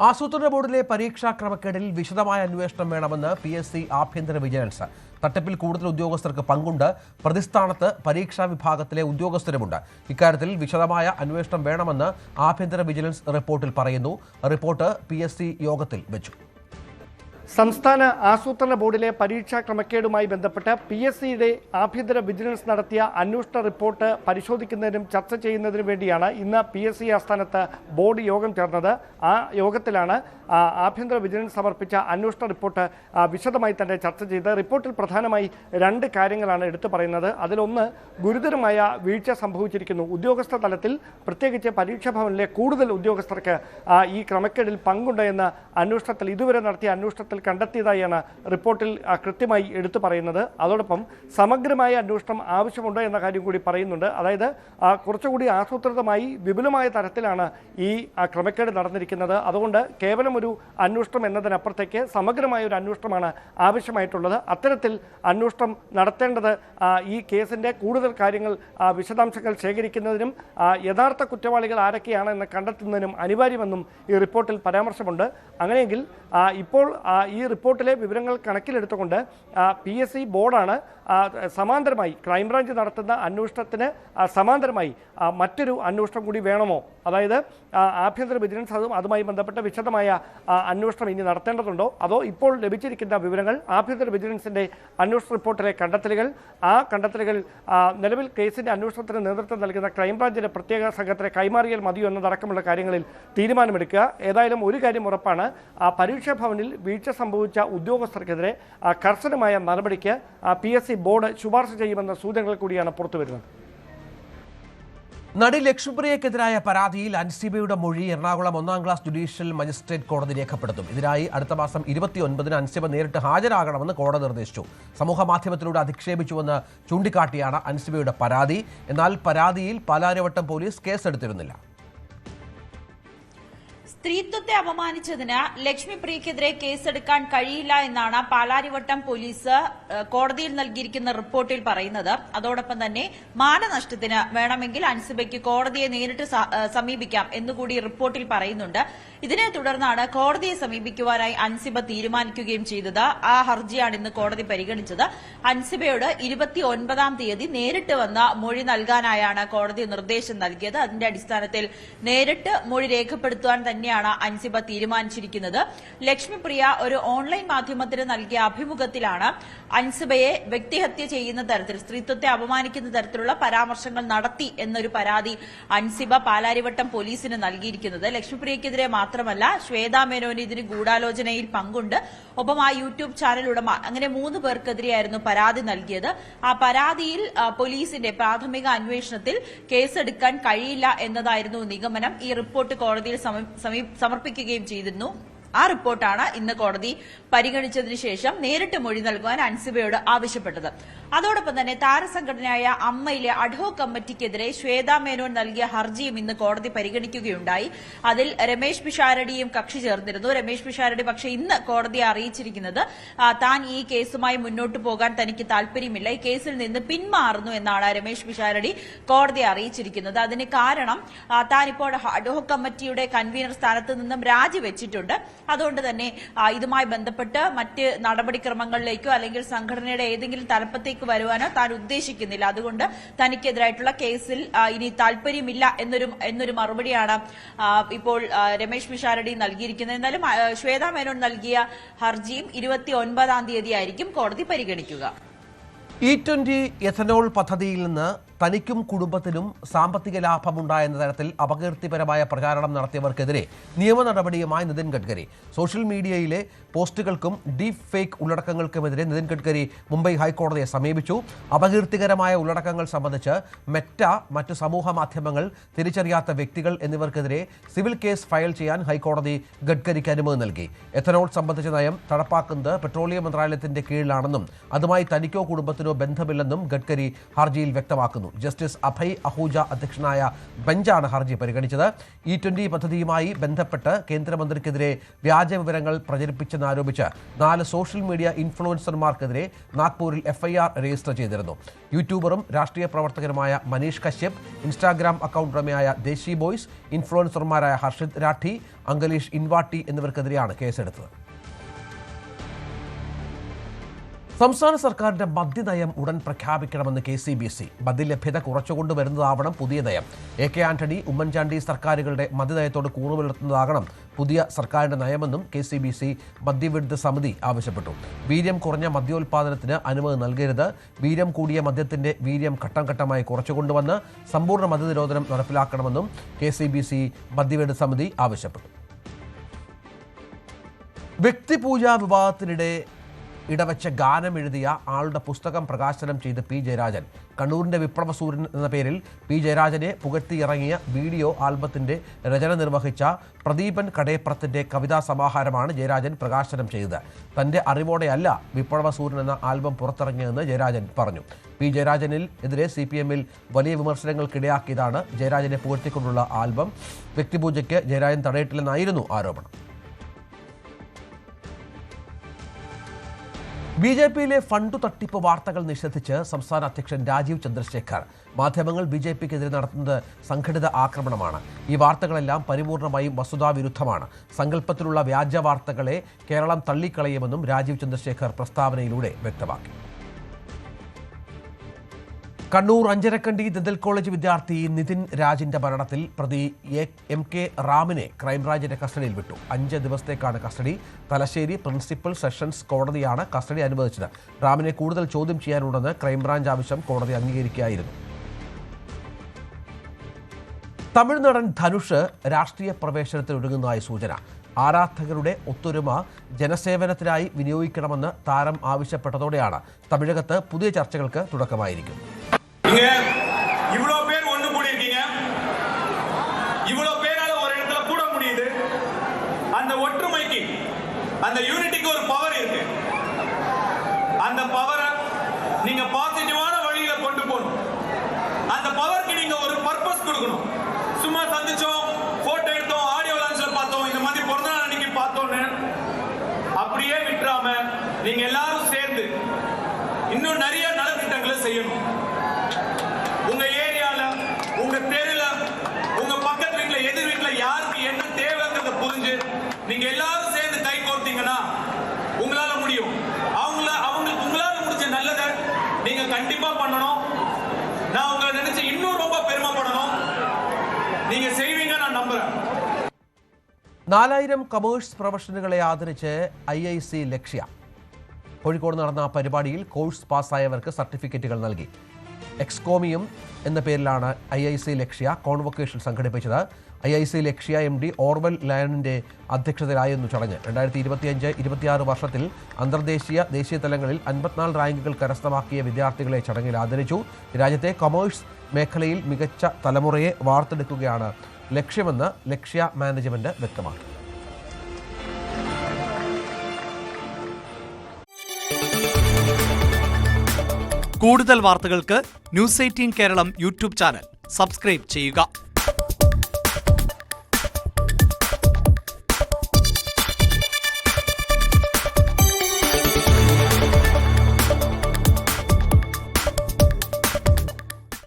ആസൂത്രണ ബോർഡിലെ പരീക്ഷാ ക്രമക്കേടിൽ വിശദമായ അന്വേഷണം വേണമെന്ന് PSC ആഭ്യന്തര വിജിലൻസ്. തട്ടിപ്പിൽ കൂടുതൽ ഉദ്യോഗസ്ഥർക്ക് പങ്കുണ്ട്. പ്രതിസ്ഥാനത്ത് പരീക്ഷാ വിഭാഗത്തിലെ ഉദ്യോഗസ്ഥരുമുണ്ട്. ഇക്കാര്യത്തിൽ വിശദമായ അന്വേഷണം വേണമെന്ന് ആഭ്യന്തര വിജിലൻസ് റിപ്പോർട്ടിൽ പറയുന്നു. റിപ്പോർട്ട് PSC യോഗത്തിൽ വെച്ചു. സംസ്ഥാന ആസൂത്രണ ബോർഡിലെ പരീക്ഷാ ക്രമക്കേടുമായി ബന്ധപ്പെട്ട് PSCയുടെ ആഭ്യന്തര വിജിലൻസ് നടത്തിയ അന്വേഷണ റിപ്പോർട്ട് പരിശോധിക്കുന്നതിനും ചർച്ച ചെയ്യുന്നതിനും വേണ്ടിയാണ് ഇന്ന് PSC ആസ്ഥാനത്ത് ബോർഡ് യോഗം ചേർന്നത്. ആ യോഗത്തിലാണ് ആഭ്യന്തര വിജിലൻസ് സമർപ്പിച്ച അന്വേഷണ റിപ്പോർട്ട് വിശദമായി തന്നെ ചർച്ച ചെയ്ത് റിപ്പോർട്ടിൽ പ്രധാനമായി 2 കാര്യങ്ങളാണ് എടുത്തു പറയുന്നത്. അതിലൊന്ന്, ഗുരുതരമായ വീഴ്ച സംഭവിച്ചിരിക്കുന്നു. ഉദ്യോഗസ്ഥ തലത്തിൽ പ്രത്യേകിച്ച് പരീക്ഷാ ഭവനിലെ കൂടുതൽ ഉദ്യോഗസ്ഥർക്ക് ഈ ക്രമക്കേടിൽ പങ്കുണ്ട് എന്ന് അന്വേഷണത്തിൽ ഇതുവരെ നടത്തിയ അന്വേഷണത്തിൽ കണ്ടെത്തിയതായാണ് റിപ്പോർട്ടിൽ കൃത്യമായി എടുത്തു പറയുന്നത്. അതോടൊപ്പം സമഗ്രമായ അന്വേഷണം ആവശ്യമുണ്ടോ എന്ന കാര്യം കൂടി പറയുന്നുണ്ട്. അതായത് കുറച്ചുകൂടി ആസൂത്രിതമായി വിപുലമായ തരത്തിലാണ് ഈ ക്രമക്കേട് നടന്നിരിക്കുന്നത്. അതുകൊണ്ട് കേവലം ഒരു അന്വേഷണം എന്നതിനപ്പുറത്തേക്ക് സമഗ്രമായ ഒരു അന്വേഷണമാണ് ആവശ്യമായിട്ടുള്ളത്. അത്തരത്തിൽ അന്വേഷണം നടത്തേണ്ടത് ഈ കേസിൻ്റെ കൂടുതൽ കാര്യങ്ങൾ വിശദാംശങ്ങൾ ശേഖരിക്കുന്നതിനും യഥാർത്ഥ കുറ്റവാളികൾ ആരൊക്കെയാണെന്ന് കണ്ടെത്തുന്നതിനും അനിവാര്യമെന്നും ഈ റിപ്പോർട്ടിൽ പരാമർശമുണ്ട്. അങ്ങനെയെങ്കിൽ ഇപ്പോൾ ഈ റിപ്പോർട്ടിലെ വിവരങ്ങൾ കണക്കിലെടുത്തുകൊണ്ട് PSC ബോർഡാണ് സമാന്തരമായി ക്രൈംബ്രാഞ്ച് നടത്തുന്ന അന്വേഷണത്തിന് സമാന്തരമായി മറ്റൊരു അന്വേഷണം കൂടി വേണമോ? അതായത് ആഭ്യന്തര വിജിലൻസ് അതുമായി ബന്ധപ്പെട്ട വിശദമായ അന്വേഷണം ഇനി നടത്തേണ്ടതുണ്ടോ? അതോ ഇപ്പോൾ ലഭിച്ചിരിക്കുന്ന വിവരങ്ങൾ ആഭ്യന്തര വിജിലൻസിൻ്റെ അന്വേഷണ റിപ്പോർട്ടിലെ കണ്ടെത്തലുകൾ, ആ കണ്ടെത്തലുകൾ നിലവിൽ കേസിൻ്റെ അന്വേഷണത്തിന് നേതൃത്വം നൽകുന്ന ക്രൈംബ്രാഞ്ചിൻ്റെ പ്രത്യേക സംഘത്തിന് കൈമാറിയാൽ മതിയോ എന്നതടക്കമുള്ള കാര്യങ്ങളിൽ തീരുമാനമെടുക്കുക. ഏതായാലും ഒരു കാര്യം ഉറപ്പാണ്, പരീക്ഷാ ഭവനിൽ വീഴ്ച സംഭവിച്ച ഉദ്യോഗസ്ഥർക്കെതിരെ കർശനമായ നടപടിക്ക് PSC ബോർഡ് ശുപാർശ ചെയ്യുമെന്ന സൂചനകൾ കൂടിയാണ് പുറത്തുവരുന്നത്. നടി ലക്ഷ്മിപ്രിയക്കെതിരായ പരാതിയിൽ അൻസിബയുടെ മൊഴി എറണാകുളം 1ാം ക്ലാസ് ജുഡീഷ്യൽ മജിസ്ട്രേറ്റ് കോടതി രേഖപ്പെടുത്തും. ഇതിനായി അടുത്ത മാസം 29-ന് അൻസിബ നേരിട്ട് ഹാജരാകണമെന്ന് കോടതി നിർദ്ദേശിച്ചു. സമൂഹ മാധ്യമത്തിലൂടെ അധിക്ഷേപിച്ചുവെന്ന് ചൂണ്ടിക്കാട്ടിയാണ് അൻസിബയുടെ പരാതി. എന്നാൽ പരാതിയിൽ പാലാരിവട്ടം പോലീസ് കേസെടുത്തിരുന്നില്ല. സ്ത്രീത്വത്തെ അപമാനിച്ചതിന് ലക്ഷ്മിപ്രിയക്കെതിരെ കേസെടുക്കാൻ കഴിയില്ല എന്നാണ് പാലാരിവട്ടം പോലീസ് കോടതിയിൽ നൽകിയിരിക്കുന്ന റിപ്പോർട്ടിൽ പറയുന്നത്. അതോടൊപ്പം തന്നെ മാനനഷ്ടത്തിന് വേണമെങ്കിൽ അൻസിബയ്ക്ക് കോടതിയെ നേരിട്ട് സമീപിക്കാം എന്നുകൂടി റിപ്പോർട്ടിൽ പറയുന്നുണ്ട്. ഇതിനെ തുടർന്നാണ് കോടതിയെ സമീപിക്കുവാനായി അൻസിബ തീരുമാനിക്കുകയും ചെയ്തത്. ആ ഹർജിയാണ് ഇന്ന് കോടതി പരിഗണിച്ചത്. അൻസിബയോട് 29-ാം തീയതി നേരിട്ട് വന്ന് മൊഴി നൽകാനായാണ് കോടതി നിർദ്ദേശം നൽകിയത്. അതിന്റെ അടിസ്ഥാനത്തിൽ നേരിട്ട് മൊഴി രേഖപ്പെടുത്തുവാൻ തന്നെയാണ് അൻസിബ തീരുമാനിച്ചിരിക്കുന്നത്. ലക്ഷ്മിപ്രിയ ഒരു ഓൺലൈൻ മാധ്യമത്തിന് നൽകിയ അഭിമുഖത്തിലാണ് അൻസിബയെ വ്യക്തിഹത്യ ചെയ്യുന്ന തരത്തിൽ, സ്ത്രീത്വത്തെ അപമാനിക്കുന്ന തരത്തിലുള്ള പരാമർശങ്ങൾ നടത്തി എന്നൊരു പരാതി അൻസിബ പാലാരിവട്ടം പോലീസിന് നൽകിയിരിക്കുന്നത്. ലക്ഷ്മിപ്രിയക്കെതിരെ മാത്രമല്ല, ശ്വേതാ മേനോന് ഇതിന് ഗൂഢാലോചനയിൽ പങ്കുണ്ട്. ഒപ്പം ആ യൂട്യൂബ് ചാനൽ ഉടമ, അങ്ങനെ 3 പേർക്കെതിരെയായിരുന്നു പരാതി നൽകിയത്. ആ പരാതിയിൽ പോലീസിന്റെ പ്രാഥമിക അന്വേഷണത്തിൽ കേസെടുക്കാൻ കഴിയില്ല എന്നതായിരുന്നു നിഗമനം. ഈ റിപ്പോർട്ട് കോടതിയിൽ സമർപ്പിക്കുകയും ചെയ്തിരുന്നു. ആ റിപ്പോർട്ടാണ് ഇന്ന് കോടതി പരിഗണിച്ചതിന് ശേഷം നേരിട്ട് മൊഴി നൽകുവാൻ അൻസിബയോട് ആവശ്യപ്പെട്ടത്. അതോടൊപ്പം തന്നെ താരസംഘടനയായ അമ്മയിലെ അഡ്ഹോക് കമ്മിറ്റിക്കെതിരെ ശ്വേതാ മേനോൻ നൽകിയ ഹർജിയും ഇന്ന് കോടതി പരിഗണിക്കുകയുണ്ടായി. അതിൽ രമേശ് പിഷാരടിയും കക്ഷി ചേർന്നിരുന്നു. രമേശ് പിഷാരടി പക്ഷേ ഇന്ന് കോടതിയെ അറിയിച്ചിരിക്കുന്നത് താൻ ഈ കേസുമായി മുന്നോട്ട് പോകാൻ തനിക്ക് താല്പര്യമില്ല, ഈ കേസിൽ നിന്ന് പിന്മാറുന്നു എന്നാണ് രമേശ് പിഷാരടി കോടതിയെ അറിയിച്ചിരിക്കുന്നത്. അതിന് കാരണം താൻ ഇപ്പോൾ അഡ്ഹോക് കമ്മിറ്റിയുടെ കൺവീനർ സ്ഥാനത്ത് നിന്നും രാജിവെച്ചിട്ടുണ്ട്. അതുകൊണ്ട് തന്നെ ഇതുമായി ബന്ധപ്പെട്ട് മറ്റ് നടപടിക്രമങ്ങളിലേക്കോ അല്ലെങ്കിൽ സംഘടനയുടെ ഏതെങ്കിലും തലപ്പത്തേക്ക് വരുവാനോ താൻ ഉദ്ദേശിക്കുന്നില്ല. അതുകൊണ്ട് തനിക്കെതിരായിട്ടുള്ള കേസിൽ ഇനി താല്പര്യമില്ല എന്നൊരു മറുപടിയാണ് ഇപ്പോൾ രമേശ് പിഷാരടി നൽകിയിരിക്കുന്നത്. എന്നാലും ശ്വേതാ മേനോൻ നൽകിയ ഹർജിയും 29-ാം തീയതിയായിരിക്കും കോടതി പരിഗണിക്കുക. E20 എഥനോൾ പദ്ധതിയിൽ നിന്ന് തനിക്കും കുടുംബത്തിനും സാമ്പത്തിക ലാഭമുണ്ടായെന്ന തരത്തിൽ അപകീർത്തിപരമായ പ്രചാരണം നടത്തിയവർക്കെതിരെ നിയമ നടപടിയുമായി നിതിൻ ഗഡ്കരി. സോഷ്യൽ മീഡിയയിലെ പോസ്റ്റുകൾക്കും ഡീപ് ഫേക്ക് ഉള്ളടക്കങ്ങൾക്കുമെതിരെ നിതിൻ ഗഡ്കരി മുംബൈ ഹൈക്കോടതിയെ സമീപിച്ചു. അപകീർത്തികരമായ ഉള്ളടക്കങ്ങൾ സംബന്ധിച്ച് മെറ്റ, മറ്റ് സമൂഹ മാധ്യമങ്ങൾ, തിരിച്ചറിയാത്ത വ്യക്തികൾ എന്നിവർക്കെതിരെ സിവിൽ കേസ് ഫയൽ ചെയ്യാൻ ഹൈക്കോടതി ഗഡ്കരിക്ക് അനുമതി നൽകി. എഥനോൾ സംബന്ധിച്ച നയം നടപ്പാക്കുന്നത് പെട്രോളിയം മന്ത്രാലയത്തിന്റെ കീഴിലാണെന്നും അതുമായി തനിക്കോ കുടുംബത്തിനോ ബന്ധമില്ലെന്നും ഗഡ്കരി ഹർജിയിൽ വ്യക്തമാക്കുന്നു. ജസ്റ്റിസ് അഭയ് അഹൂജ അധ്യക്ഷനായ ബെഞ്ചാണ് ഹർജി പരിഗണിച്ചത്. E20 പദ്ധതിയുമായി ബന്ധപ്പെട്ട് കേന്ദ്രമന്ത്രിക്കെതിരെ വ്യാജ വിവരങ്ങൾ പ്രചരിപ്പിച്ചെന്നാരോപിച്ച് 4 സോഷ്യൽ മീഡിയ ഇൻഫ്ലുവൻസർമാർക്കെതിരെ നാഗ്പൂരിൽ FIR രജിസ്റ്റർ ചെയ്തിരുന്നു. യൂട്യൂബറും രാഷ്ട്രീയ പ്രവർത്തകരുമായ മനീഷ് കശ്യപ്, ഇൻസ്റ്റാഗ്രാം അക്കൗണ്ട് ഉടമയായ ദേശി ബോയ്സ്, ഇൻഫ്ലുവൻസർമാരായ ഹർഷിത് രാഠി, അങ്കലീഷ് ഇൻവാട്ടി എന്നിവർക്കെതിരെയാണ് കേസെടുത്തത്. സംസ്ഥാന സർക്കാരിന്റെ മദ്യനയം ഉടൻ പ്രഖ്യാപിക്കണമെന്ന് KCBC. മദ്യലഭ്യത കുറച്ചുകൊണ്ടുവരുന്നതാവണം പുതിയ നയം. AK ആന്റണി, ഉമ്മൻചാണ്ടി സർക്കാരുകളുടെ മദ്യനയത്തോട് കൂറുപുലർത്തുന്നതാകണം പുതിയ സർക്കാരിന്റെ നയമെന്നും KCBC മദ്യവിരുദ്ധ സമിതി ആവശ്യപ്പെട്ടു. വീര്യം കുറഞ്ഞ മദ്യോൽപാദനത്തിന് അനുമതി നൽകരുത്. വീര്യം കൂടിയ മദ്യത്തിന്റെ വീര്യം ഘട്ടം ഘട്ടമായി കുറച്ചുകൊണ്ടുവന്ന് സമ്പൂർണ്ണ മദ്യനിരോധനം നടപ്പിലാക്കണമെന്നും KCBC മദ്യവിരുദ്ധ സമിതി ആവശ്യപ്പെട്ടു. വ്യക്തിപൂജാ വിവാദത്തിനിടെ ഇടവച്ച ഗാനം എഴുതിയ ആളുടെ പുസ്തകം പ്രകാശനം ചെയ്ത് P. ജയരാജൻ. കണ്ണൂരിൻ്റെ വിപ്ലവസൂര്യൻ എന്ന പേരിൽ P. ജയരാജനെ പുകഴ്ത്തിയിറങ്ങിയ വീഡിയോ ആൽബത്തിൻ്റെ രചന നിർവഹിച്ച പ്രദീപൻ കടേപ്രത്തിൻ്റെ കവിതാ സമാഹാരമാണ് ജയരാജൻ പ്രകാശനം ചെയ്തത്. തൻ്റെ അറിവോടെയല്ല വിപ്ലവസൂര്യൻ എന്ന ആൽബം പുറത്തിറങ്ങിയതെന്ന് ജയരാജൻ പറഞ്ഞു. P. ജയരാജനിൽ എതിരെ CPM-ൽ വലിയ വിമർശനങ്ങൾക്കിടയാക്കിയതാണ് ജയരാജനെ പുകഴ്ത്തിക്കൊണ്ടുള്ള ആൽബം. വ്യക്തിപൂജയ്ക്ക് ജയരാജൻ തടയിട്ടില്ലെന്നായിരുന്നു ആരോപണം. BJP-യിലെ ഫണ്ട് തട്ടിപ്പ് വാർത്തകൾ നിഷേധിച്ച് സംസ്ഥാന അധ്യക്ഷൻ രാജീവ് ചന്ദ്രശേഖർ. മാധ്യമങ്ങൾ BJP-ക്കെതിരെ നടത്തുന്നത് സംഘടിത ആക്രമണമാണ്. ഈ വാർത്തകളെല്ലാം പരിപൂർണമായും വസ്തുതാവിരുദ്ധമാണ്. സങ്കല്പത്തിലുള്ള വ്യാജ വാർത്തകളെ കേരളം തള്ളിക്കളയുമെന്നും രാജീവ് ചന്ദ്രശേഖർ പ്രസ്താവനയിലൂടെ വ്യക്തമാക്കി. കണ്ണൂർ അഞ്ചരക്കണ്ടി ദന്തൽ കോളേജ് വിദ്യാർത്ഥി നിതിൻ രാജിന്റെ മരണത്തിൽ പ്രതി MK റാമിനെ ക്രൈംബ്രാഞ്ചിന്റെ കസ്റ്റഡിയിൽ വിട്ടു. 5 ദിവസത്തേക്കാണ് കസ്റ്റഡി. തലശ്ശേരി പ്രിൻസിപ്പൽ സെഷൻസ് കോടതിയാണ് കസ്റ്റഡി അനുവദിച്ചത്. റാമിനെ കൂടുതൽ ചോദ്യം ചെയ്യാനുണ്ടെന്ന് ക്രൈംബ്രാഞ്ച് ആവശ്യം കോടതി അംഗീകരിക്കുകയായിരുന്നു. തമിഴ് നടൻ ധനുഷ് രാഷ്ട്രീയ പ്രവേശനത്തിൽ ഒരുങ്ങുന്നതായി സൂചന. ആരാധകരുടെ ഒത്തൊരുമ ജനസേവനത്തിനായി വിനിയോഗിക്കണമെന്ന് താരം ആവശ്യപ്പെട്ടതോടെയാണ് തമിഴകത്ത് പുതിയ ചർച്ചകൾക്ക് തുടക്കമായിരിക്കും. அந்த யூனிட்டிக்கு ஒரு பவர் இருக்கு. அந்த பவரை நீங்க பாசிட்டிவான வழியில கொண்டு போகணும். அந்த பவருக்கு நீங்க ஒரு பர்பஸ் கொடுக்கணும். சும்மா சந்திச்சோம், போட்டோ எடுத்தோம், ஆடியோ லான்ச்ல பார்த்தோம், இந்த மாதிரி பிறந்த நாள் அன்னைக்கு பார்த்தோன்னு அப்படியே விட்டுறாம நீங்க எல்லாரும் சேர்ந்து இன்னும் நிறைய நலத்திட்டங்களை செய்யணும். உங்க ஏரியால, உங்க தெருல, உங்க பக்கத்து வீட்டுல, எதிர் வீட்டுல யாருக்கு என்ன தேவைங்கிறத புரிஞ்சு நீங்க எல்லாரும் சேர்ந்து கை கோர்த்தீங்கன்னா உங்களால முடியும். உங்களால முடிஞ்ச நல்லதை நீங்க கண்டிப்பா பண்ணணும். நான் உங்களை நினைச்சு இன்னும் ரொம்ப பெருமைப்படணும். நீங்க செய்வீங்க நான் நம்புறேன். 4000 കൊമേഴ്സ് പ്രൊഫഷണലുകളെ ആദരിച്ച് IIC ലക്ഷ്യ. കോഴിക്കോട് നടന്ന പരിപാടിയിൽ കോഴ്സ് പാസ്സായവർക്ക് സർട്ടിഫിക്കറ്റുകൾ നൽകി. എക്സ്കോമിയം എന്ന പേരിലാണ് IIC ലക്ഷ്യ കോൺവൊക്കേഷൻ സംഘടിപ്പിച്ചത്. IIC ലക്ഷ്യ MD ഓർവൽ ലയണിന്റെ അധ്യക്ഷതയിലായിരുന്നു ചടങ്ങ്. 2025-26 വർഷത്തിൽ അന്തർദേശീയ ദേശീയ തലങ്ങളിൽ 54 റാങ്കുകൾ കരസ്ഥമാക്കിയ വിദ്യാർത്ഥികളെ ചടങ്ങിൽ ആദരിച്ചു. രാജ്യത്തെ കൊമേഴ്സ് മേഖലയിൽ മികച്ച തലമുറയെ വാർത്തെടുക്കുകയാണ് ലക്ഷ്യമെന്ന് ലക്ഷ്യ മാനേജ്മെന്റ് വ്യക്തമാക്കി. കൂടുതൽ വാർത്തകൾക്ക് News 18 Keralam YouTube channel subscribe ചെയ്യുക.